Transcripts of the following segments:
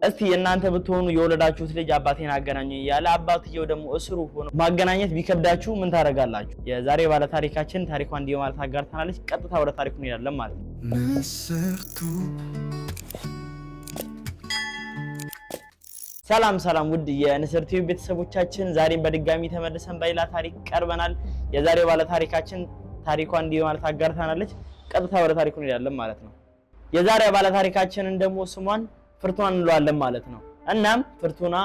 እስቲ እናንተ ብትሆኑ የወለዳችሁት ልጅ አባቴን አገናኙኝ ያለ አባትየው ደግሞ እስሩ ሆኖ ማገናኘት ቢከብዳችሁ ምን ታረጋላችሁ? የዛሬ ባለ ታሪካችን ታሪኳን እንዲህ ማለት አጋርተናለች። ቀጥታ ወደ ታሪኩ እንሄዳለን ማለት ነው። ሰላም ውድ የንስር ቲቪ ቤተሰቦቻችን፣ ዛሬም በድጋሚ ተመልሰን በሌላ ታሪክ ቀርበናል። የዛሬ ባለ ታሪካችን ታሪኳን እንዲህ ማለት አጋርተናለች። ቀጥታ ወደ ታሪኩ እንሄዳለን ማለት ነው። የዛሬ ባለ ታሪካችንን ደግሞ ስሟን ፍርቱና እንለዋለን ማለት ነው። እናም ፍርቱና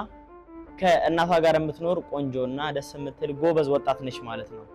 ከእናቷ ጋር የምትኖር ቆንጆና ደስ የምትል ጎበዝ ወጣት ነች ማለት ነው።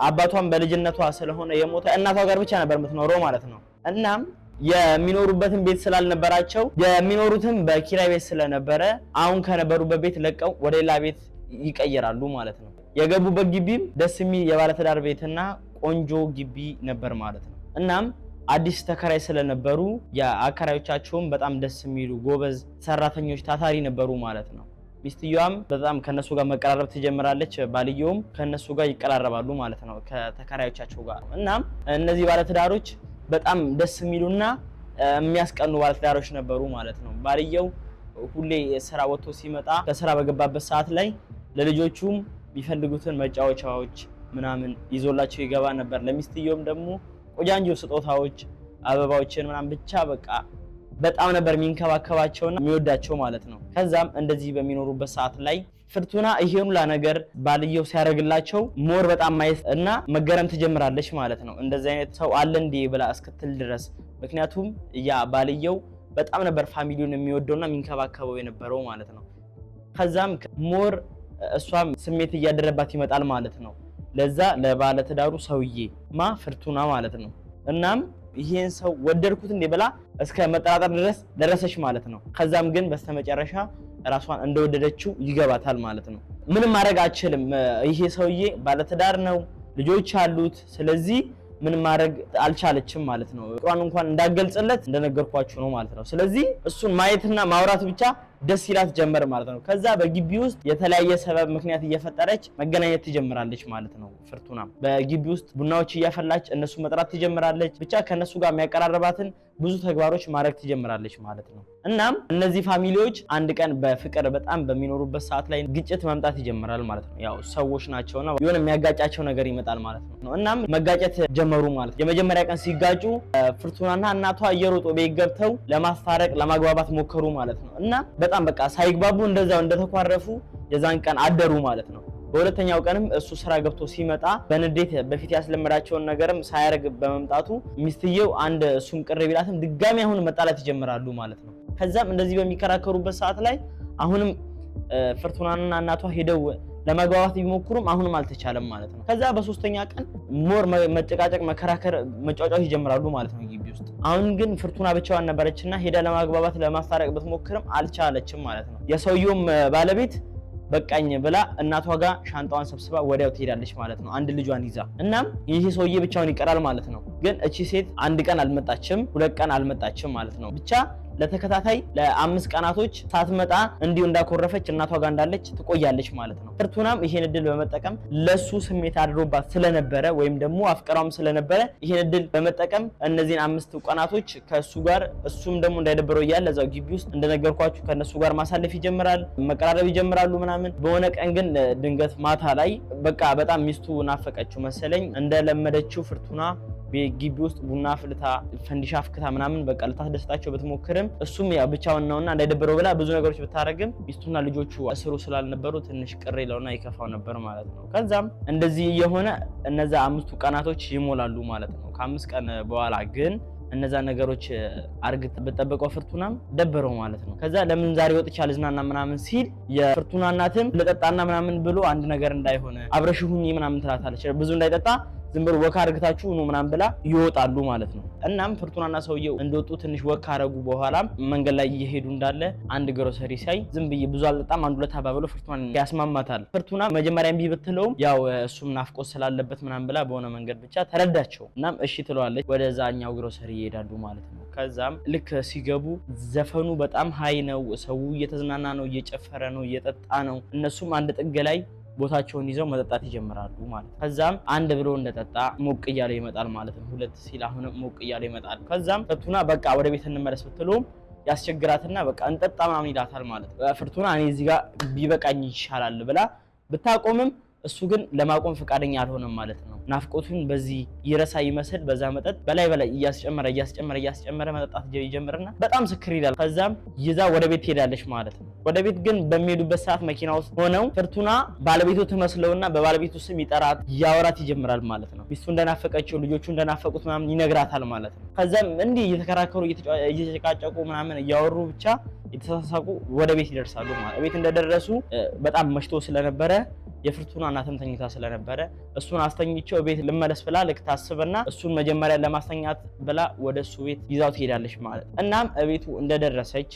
አባቷም በልጅነቷ ስለሆነ የሞተ እናቷ ጋር ብቻ ነበር የምትኖረው ማለት ነው። እናም የሚኖሩበትን ቤት ስላልነበራቸው የሚኖሩትም በኪራይ ቤት ስለነበረ አሁን ከነበሩበት ቤት ለቀው ወደ ሌላ ቤት ይቀየራሉ ማለት ነው። የገቡበት ግቢም ደስ የሚል የባለትዳር ቤትና ቆንጆ ግቢ ነበር ማለት ነው። እናም አዲስ ተከራይ ስለነበሩ የአከራዮቻቸውም በጣም ደስ የሚሉ ጎበዝ ሰራተኞች ታታሪ ነበሩ ማለት ነው። ሚስትየዋም በጣም ከነሱ ጋር መቀራረብ ትጀምራለች፣ ባልየውም ከነሱ ጋር ይቀራረባሉ ማለት ነው ከተከራዮቻቸው ጋር። እናም እነዚህ ባለትዳሮች በጣም ደስ የሚሉና የሚያስቀኑ ባለትዳሮች ነበሩ ማለት ነው። ባልየው ሁሌ ስራ ወጥቶ ሲመጣ ከስራ በገባበት ሰዓት ላይ ለልጆቹም የሚፈልጉትን መጫወቻዎች ምናምን ይዞላቸው ይገባ ነበር። ለሚስትየውም ደግሞ ቆንጆ ስጦታዎች አበባዎችን ምናምን ብቻ በቃ በጣም ነበር የሚንከባከባቸውና የሚወዳቸው ማለት ነው። ከዛም እንደዚህ በሚኖሩበት ሰዓት ላይ ፍርቱና ይሄን ሁሉ ነገር ባልየው ሲያደርግላቸው ሞር በጣም ማየት እና መገረም ትጀምራለች ማለት ነው። እንደዚህ አይነት ሰው አለ እንዴ ብላ እስክትል ድረስ። ምክንያቱም ያ ባልየው በጣም ነበር ፋሚሊውን የሚወደውና የሚንከባከበው የነበረው ማለት ነው። ከዛም ሞር እሷም ስሜት እያደረባት ይመጣል ማለት ነው ለዛ ለባለ ትዳሩ ሰውዬ ፍርቱና ማለት ነው። እናም ይሄን ሰው ወደድኩት እንዴ ብላ እስከ መጠራጠር ድረስ ደረሰች ማለት ነው። ከዛም ግን በስተመጨረሻ ራሷን እንደወደደችው ይገባታል ማለት ነው። ምንም ማድረግ አትችልም። ይሄ ሰውዬ ባለ ትዳር ነው፣ ልጆች አሉት። ስለዚህ ምንም ማድረግ አልቻለችም ማለት ነው። ፍቅሯን እንኳን እንዳገልጽለት እንደነገርኳችሁ ነው ማለት ነው። ስለዚህ እሱን ማየትና ማውራት ብቻ ደስ ይላት ጀመር ማለት ነው። ከዛ በግቢ ውስጥ የተለያየ ሰበብ ምክንያት እየፈጠረች መገናኘት ትጀምራለች ማለት ነው። ፍርቱና በግቢ ውስጥ ቡናዎች እያፈላች እነሱ መጥራት ትጀምራለች። ብቻ ከነሱ ጋር የሚያቀራርባትን ብዙ ተግባሮች ማድረግ ትጀምራለች ማለት ነው። እናም እነዚህ ፋሚሊዎች አንድ ቀን በፍቅር በጣም በሚኖሩበት ሰዓት ላይ ግጭት መምጣት ይጀምራል ማለት ነው። ያው ሰዎች ናቸውና የሆነ የሚያጋጫቸው ነገር ይመጣል ማለት ነው። እናም መጋጨት ጀመሩ ማለት ነው። የመጀመሪያ ቀን ሲጋጩ ፍርቱናና እናቷ እየሮጡ ቤት ገብተው ለማስታረቅ ለማግባባት ሞከሩ ማለት ነው። እና በጣም በቃ ሳይግባቡ እንደዛው እንደተኳረፉ የዛን ቀን አደሩ ማለት ነው። በሁለተኛው ቀንም እሱ ስራ ገብቶ ሲመጣ በንዴት በፊት ያስለመዳቸውን ነገርም ሳያረግ በመምጣቱ ሚስትየው አንድ እሱም ቅር ቢላትም ድጋሚ አሁን መጣላት ይጀምራሉ ማለት ነው። ከዛም እንደዚህ በሚከራከሩበት ሰዓት ላይ አሁንም ፍርቱናና እናቷ ሄደው ለማግባባት ቢሞክሩም አሁንም አልተቻለም ማለት ነው። ከዛ በሶስተኛ ቀን ሞር መጨቃጨቅ፣ መከራከር፣ መጫወጫዎች ይጀምራሉ ማለት ነው ግቢ ውስጥ። አሁን ግን ፍርቱና ብቻዋን ነበረችና ሄዳ ለማግባባት ለማስታረቅ ብትሞክርም አልቻለችም ማለት ነው። የሰውየውም ባለቤት በቃኝ ብላ እናቷ ጋር ሻንጣዋን ሰብስባ ወዲያው ትሄዳለች ማለት ነው አንድ ልጇን ይዛ። እናም ይሄ ሰውዬ ብቻውን ይቀራል ማለት ነው። ግን እቺ ሴት አንድ ቀን አልመጣችም፣ ሁለት ቀን አልመጣችም ማለት ነው። ብቻ ለተከታታይ ለ5 ቀናቶች ሳትመጣ እንዲሁ እንዳኮረፈች እናቷ ጋር እንዳለች ትቆያለች ማለት ነው። ፍርቱናም ይሄን እድል በመጠቀም ለሱ ስሜት አድሮባት ስለነበረ ወይም ደግሞ አፍቀራውም ስለነበረ ይሄን እድል በመጠቀም እነዚህን 5 ቀናቶች ከሱ ጋር እሱም ደግሞ እንዳይደብረው እያለ እዛው ግቢ ውስጥ እንደነገርኳችሁ ከነሱ ጋር ማሳለፍ ይጀምራል፣ መቀራረብ ይጀምራሉ ምናምን። በሆነ ቀን ግን ድንገት ማታ ላይ በቃ በጣም ሚስቱ ናፈቀችው መሰለኝ። እንደለመደችው ፍርቱና ግቢ ውስጥ ቡና ፍልታ ፈንዲሻ አፍክታ ምናምን በቃ ልታስደስታቸው ብትሞክርም እሱም ያ ብቻውን ነውና እንዳይደብረው ብላ ብዙ ነገሮች ብታረግም ሚስቱና ልጆቹ እስሩ ስላልነበሩ ትንሽ ቅር ይለውና ይከፋው ነበር ማለት ነው። ከዛም እንደዚህ የሆነ እነዛ 5 ቀናቶች ይሞላሉ ማለት ነው። ከ5 ቀን በኋላ ግን እነዛ ነገሮች አርግት በተጠበቀው ፍርቱናም ደበረው ማለት ነው። ከዛ ለምን ዛሬ ወጥቻ ልዝናና ምናምን ሲል የፍርቱና እናትም ለጠጣና ምናምን ብሎ አንድ ነገር እንዳይሆነ አብረሽሁኝ ምናምን ትላታለች። ብዙ እንዳይጠጣ ዝም ብሎ ወካ አርግታችሁ ነው ምናምን ብላ ይወጣሉ ማለት ነው። እናም ፍርቱናና ሰውየው እንደወጡ ትንሽ ወካ አረጉ። በኋላ መንገድ ላይ እየሄዱ እንዳለ አንድ ግሮሰሪ ሳይ ዝም ብዬ ብዙ አልጠጣም አንድ ሁለት አባብሎ ፍርቱናን ያስማማታል። ፍርቱና መጀመሪያ እምቢ ብትለውም ያው እሱም ናፍቆት ስላለበት ምናምን ብላ በሆነ መንገድ ብቻ ተረዳቸው። እናም እሺ ትለዋለች። ወደዛኛው ግሮሰሪ ይሄዳሉ ማለት ነው። ከዛም ልክ ሲገቡ ዘፈኑ በጣም ሃይ ነው፣ ሰው እየተዝናና ነው፣ እየጨፈረ ነው፣ እየጠጣ ነው። እነሱም አንድ ጥግ ላይ ቦታቸውን ይዘው መጠጣት ይጀምራሉ ማለት ነው። ከዛም አንድ ብሎ እንደጠጣ ሞቅ እያለ ይመጣል ማለት ነው። ሁለት ሲል አሁንም ሞቅ እያለ ይመጣል። ከዛም ፍርቱና በቃ ወደ ቤት እንመለስ ብትለውም ያስቸግራትና በቃ እንጠጣ ምናምን ይላታል ማለት ነው። ፍርቱና እኔ እዚህ ጋር ቢበቃኝ ይሻላል ብላ ብታቆምም እሱ ግን ለማቆም ፈቃደኛ አልሆነም ማለት ነው። ናፍቆቱን በዚህ ይረሳ ይመስል በዛ መጠጥ በላይ እያስጨመረ መጠጣት ይጀምርና በጣም ስክር ይላል። ከዛም ይዛ ወደ ቤት ትሄዳለች ማለት ነው። ወደ ቤት ግን በሚሄዱበት ሰዓት መኪና ውስጥ ሆነው ፍርቱና ባለቤቱ ትመስለውና በባለቤቱ ስም ይጠራት ያወራት ይጀምራል ማለት ነው። ሚስቱ እንደናፈቀችው ልጆቹ እንደናፈቁት ምናምን ይነግራታል ማለት ነው። ከዛም እንዲህ እየተከራከሩ እየተጨቃጨቁ ምናምን እያወሩ ብቻ የተሳሳቁ ወደ ቤት ይደርሳሉ ማለት ነው። ቤት እንደደረሱ በጣም መሽቶ ስለነበረ የፍርቱና እናትም ተኝታ ስለነበረ እሱን አስተኝቸው ቤት ልመለስ ብላ ልክ ታስብና እሱን መጀመሪያ ለማስተኛት ብላ ወደ እሱ ቤት ይዛው ትሄዳለች ማለት። እናም ቤቱ እንደደረሰች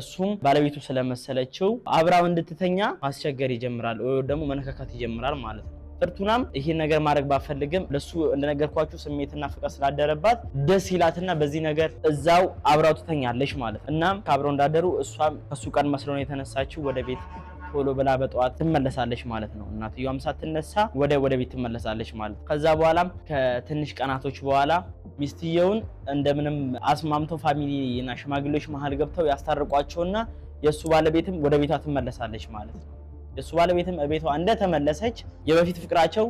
እሱም ባለቤቱ ስለመሰለችው አብራው እንድትተኛ ማስቸገር ይጀምራል ወይ ደግሞ መነካካት ይጀምራል ማለት ነው። ፍርቱናም ይሄን ነገር ማድረግ ባፈልግም ለሱ እንደነገርኳችሁ ስሜትና ፍቅር ስላደረባት ደስ ይላትና በዚህ ነገር እዛው አብራው ትተኛለች ማለት። እናም ካብረው እንዳደሩ እሷም ከሱ ቀን መስሎን የተነሳችው ወደ ቤት ቶሎ ብላ በጠዋት ትመለሳለች ማለት ነው። እናትየዋም ሳትነሳ ወደ ቤት ትመለሳለች ማለት። ከዛ በኋላም ከትንሽ ቀናቶች በኋላ ሚስትየውን እንደምንም አስማምተው ፋሚሊና ሽማግሌዎች መሀል ገብተው ያስታርቋቸውና የሱ ባለቤትም ወደ ቤቷ ትመለሳለች ማለት ነው። የሱ ባለቤትም ቤቷ እንደተመለሰች የበፊት ፍቅራቸው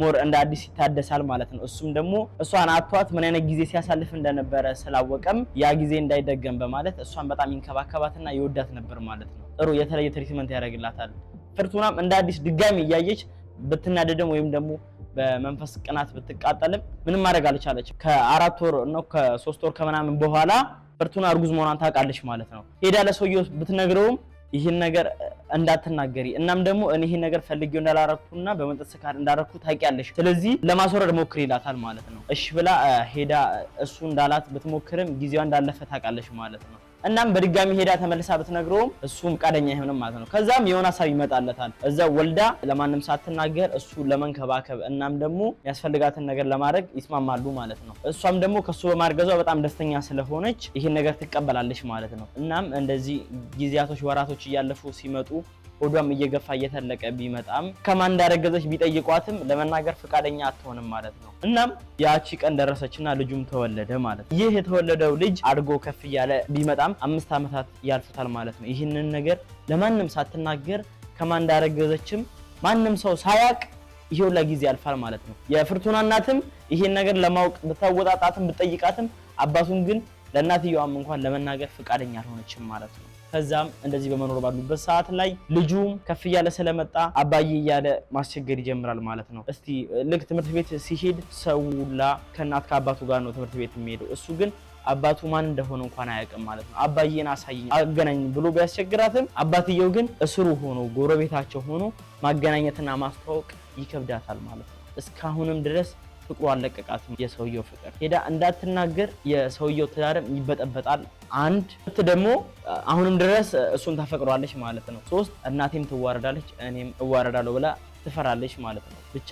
ሞር እንደ አዲስ ይታደሳል ማለት ነው። እሱም ደግሞ እሷን አጥቷት ምን አይነት ጊዜ ሲያሳልፍ እንደነበረ ስላወቀም ያ ጊዜ እንዳይደገም በማለት እሷን በጣም ይንከባከባትና ይወዳት ነበር ማለት ነው። ጥሩ የተለየ ትሪትመንት ያደርግላታል። ፍርቱናም እንደ አዲስ ድጋሚ እያየች ብትናደደም ወይም ደግሞ በመንፈስ ቅናት ብትቃጠልም ምንም ማድረግ አልቻለች። ከ4 ወር ነው ከ3 ወር ከምናምን በኋላ ፍርቱና እርጉዝ መሆኗን ታውቃለች ማለት ነው። ሄዳ ለሰውየው ብትነግረውም ይሄን ነገር እንዳትናገሪ እናም ደግሞ እኔ ይሄን ነገር ፈልጌው እንዳላረኩና በመጠጥ ስካር እንዳረኩ ታውቂያለሽ፣ ስለዚህ ለማስወረድ ሞክሪ ይላታል ማለት ነው። እሺ ብላ ሄዳ እሱ እንዳላት ብትሞክርም ጊዜዋ እንዳለፈ ታውቃለች ማለት ነው። እናም በድጋሚ ሄዳ ተመልሳ ብትነግረውም እሱም ፈቃደኛ አይሆንም ማለት ነው። ከዛም የሆነ ሀሳብ ይመጣለታል። እዛ ወልዳ ለማንም ሳትናገር እሱ ለመንከባከብ እናም ደግሞ ያስፈልጋትን ነገር ለማድረግ ይስማማሉ ማለት ነው። እሷም ደግሞ ከሱ በማርገዟ በጣም ደስተኛ ስለሆነች ይሄን ነገር ትቀበላለች ማለት ነው። እናም እንደዚህ ጊዜያቶች ወራቶች እያለፉ ሲመጡ ሆዷም እየገፋ እየተለቀ ቢመጣም ከማን እንዳረገዘች ቢጠይቋትም ለመናገር ፈቃደኛ አትሆንም ማለት ነው። እናም ያቺ ቀን ደረሰችና ልጁም ተወለደ ማለት ነው። ይህ የተወለደው ልጅ አድጎ ከፍ እያለ ቢመጣም 5 ዓመታት ያልፉታል ማለት ነው። ይህንን ነገር ለማንም ሳትናገር ከማን እንዳረገዘችም ማንም ሰው ሳያቅ ይሄው ለጊዜ ያልፋል ማለት ነው። የፍርቱና እናትም ይሄን ነገር ለማወቅ ብታወጣጣትም ብትጠይቃትም አባቱን ግን ለእናትየዋም እንኳን ለመናገር ፈቃደኛ አልሆነችም ማለት ነው። ከዛም እንደዚህ በመኖር ባሉበት ሰዓት ላይ ልጁም ከፍ እያለ ስለመጣ አባዬ እያለ ማስቸገር ይጀምራል ማለት ነው። እስቲ ልክ ትምህርት ቤት ሲሄድ ሰውላ ከእናት ከአባቱ ጋር ነው ትምህርት ቤት የሚሄደው። እሱ ግን አባቱ ማን እንደሆነ እንኳን አያውቅም ማለት ነው። አባዬን አሳይኝ አገናኝ ብሎ ቢያስቸግራትም አባትየው ግን እስሩ ሆኖ ጎረቤታቸው ሆኖ ማገናኘትና ማስተዋወቅ ይከብዳታል ማለት ነው። እስካሁንም ድረስ ፍቅሩ አለቀቃትም። የሰውየው ፍቅር ሄዳ እንዳትናገር የሰውየው ትዳርም ይበጠበጣል። አንድ ደግሞ አሁንም ድረስ እሱን ታፈቅሯለች ማለት ነው። 3 እናቴም ትዋረዳለች እኔም እዋረዳለሁ ብላ ትፈራለች ማለት ነው። ብቻ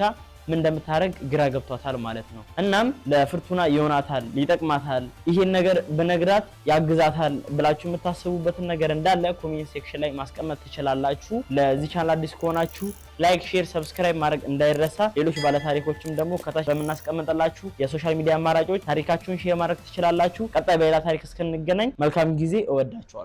ምን እንደምታረግ ግራ ገብቷታል ማለት ነው። እናም ለፍርቱና ይሆናታል ሊጠቅማታል ይሄን ነገር በነግራት ያግዛታል ብላችሁ የምታስቡበትን ነገር እንዳለ ኮሜንት ሴክሽን ላይ ማስቀመጥ ትችላላችሁ። ለዚህ ቻናል አዲስ ከሆናችሁ ላይክ፣ ሼር፣ ሰብስክራይብ ማድረግ እንዳይረሳ። ሌሎች ባለ ታሪኮችም ደግሞ ከታች በመናስቀምጥላችሁ የሶሻል ሚዲያ አማራጮች ታሪካችሁን ሼር ማድረግ ትችላላችሁ። ቀጣይ በሌላ ታሪክ እስክንገናኝ መልካም ጊዜ። እወዳችኋለሁ።